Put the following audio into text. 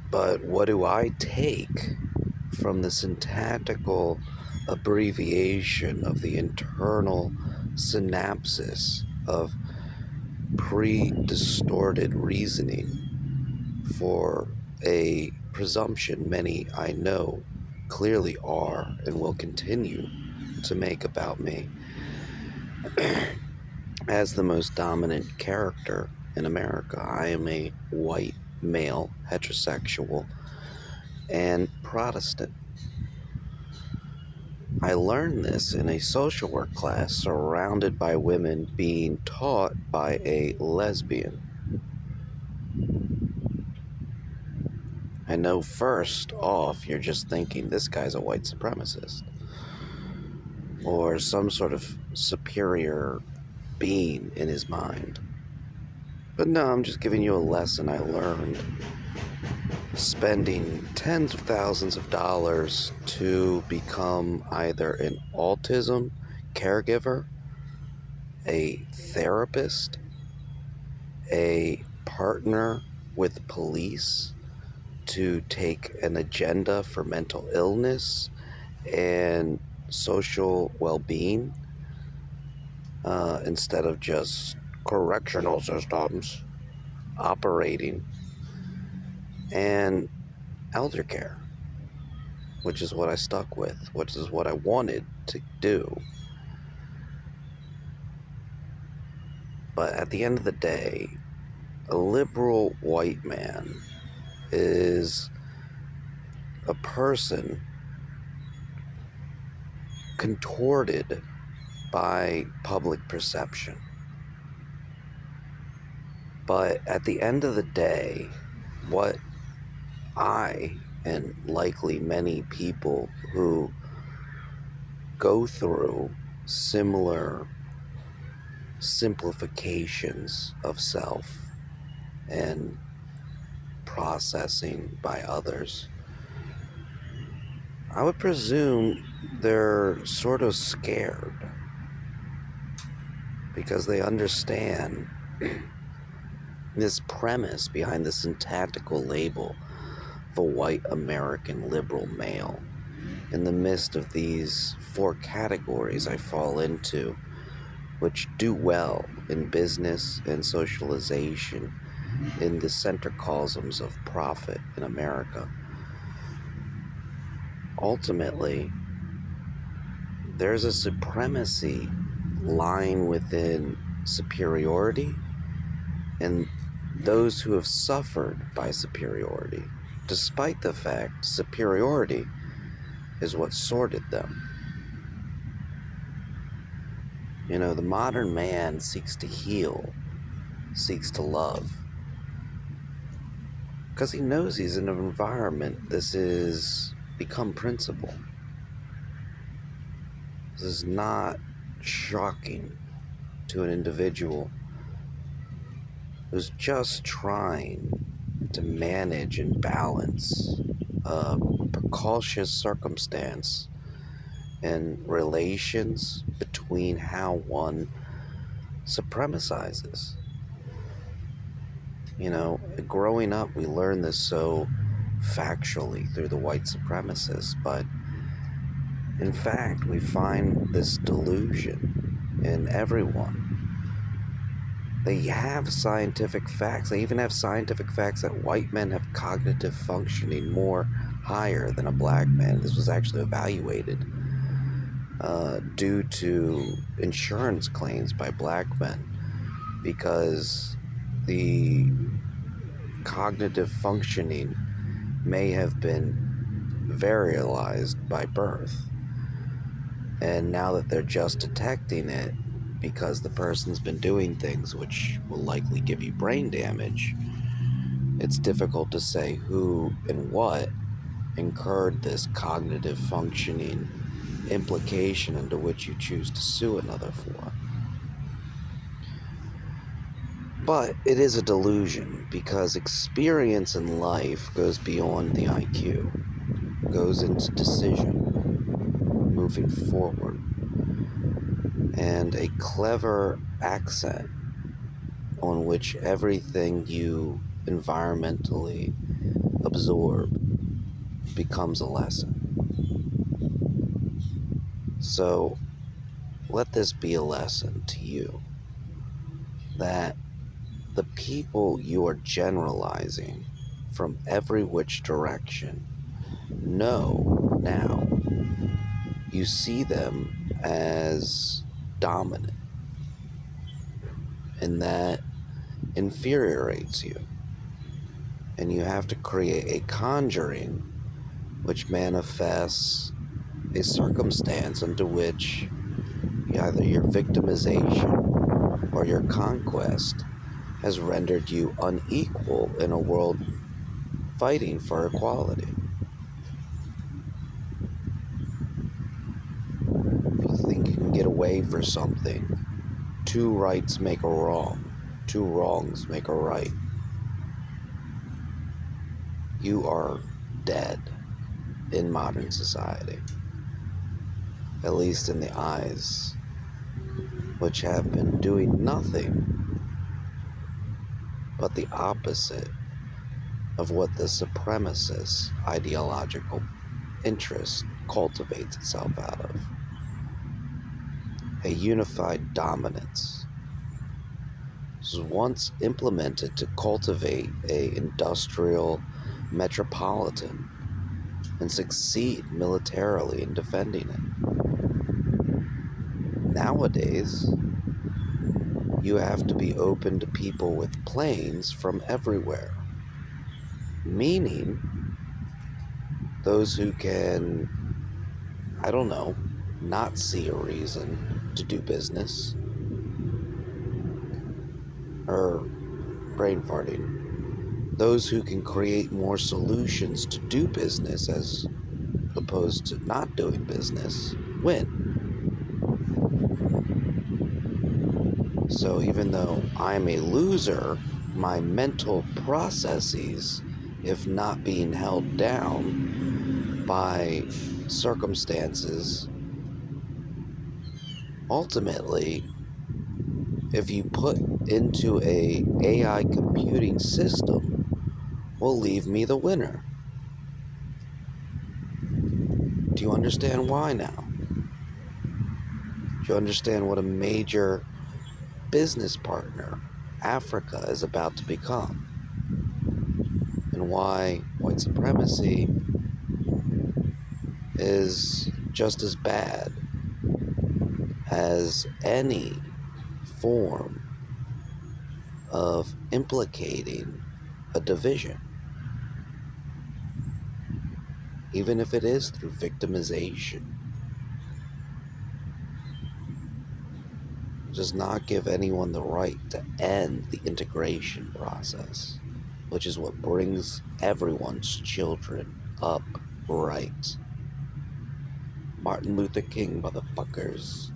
But what do I take from the syntactical abbreviation of the internal synapses of pre-distorted reasoning for a presumption many I know clearly are and will continue to make about me as the most dominant character in America? I am a white male, heterosexual, and Protestant. I learned this in a social work class surrounded by women being taught by a lesbian. I know first off you're just thinking this guy's a white supremacist or some sort of superior being in his mind. But no, I'm just giving you a lesson I learned spending tens of thousands of dollars to become either an autism caregiver, a therapist, a partner with police to take an agenda for mental illness and social well-being instead of just correctional systems operating, and elder care, which is what I stuck with, which is what I wanted to do. But at the end of the day, a liberal white man is a person contorted by public perception. But at the end of the day, what I, and likely many people who go through similar simplifications of self and processing by others, I would presume they're sort of scared because they understand this premise behind the syntactical label of a white American liberal male. In the midst of these four categories I fall into, which do well in business and socialization in the centrocosms of profit in America. Ultimately, there's a supremacy lying within superiority and those who have suffered by superiority, despite the fact superiority is what sorted them. You know, the modern man seeks to heal, seeks to love, because he knows he's in an environment this is become principle. This is not shocking to an individual who's just trying to manage and balance a precocious circumstance and relations between how one supremacizes. You know, growing up, we learn this so factually through the white supremacists, but in fact, we find this delusion in everyone. They have scientific facts. They even have scientific facts that white men have cognitive functioning more higher than a black man. This was actually evaluated due to insurance claims by black men because the cognitive functioning may have been varialized by birth. And now that they're just detecting it because the person's been doing things which will likely give you brain damage, it's difficult to say who and what incurred this cognitive functioning implication into which you choose to sue another for. But it is a delusion because experience in life goes beyond the IQ, goes into decision, moving forward, and a clever accent on which everything you environmentally absorb becomes a lesson. So let this be a lesson to you that the people you are generalizing from every which direction know now you see them as dominant, and that infuriates you. And you have to create a conjuring which manifests a circumstance into which either your victimization or your conquest has rendered you unequal in a world fighting for equality. If you think you can get away for something, two rights make a wrong, two wrongs make a right. You are dead in modern society, at least in the eyes which have been doing nothing but the opposite of what the supremacist ideological interest cultivates itself out of. A unified dominance was once implemented to cultivate a industrial metropolitan and succeed militarily in defending it. Nowadays, you have to be open to people with planes from everywhere, meaning those who can, I don't know, not see a reason to do business, or brain farting, those who can create more solutions to do business as opposed to not doing business win. So even though I'm a loser, my mental processes, if not being held down by circumstances, ultimately, if you put into a AI computing system, will leave me the winner. Do you understand why now? Do you understand what a major business partner Africa is about to become? And why white supremacy is just as bad as any form of implicating a division, even if it is through victimization. It does not give anyone the right to end the integration process, which is what brings everyone's children up right. Martin Luther King, motherfuckers.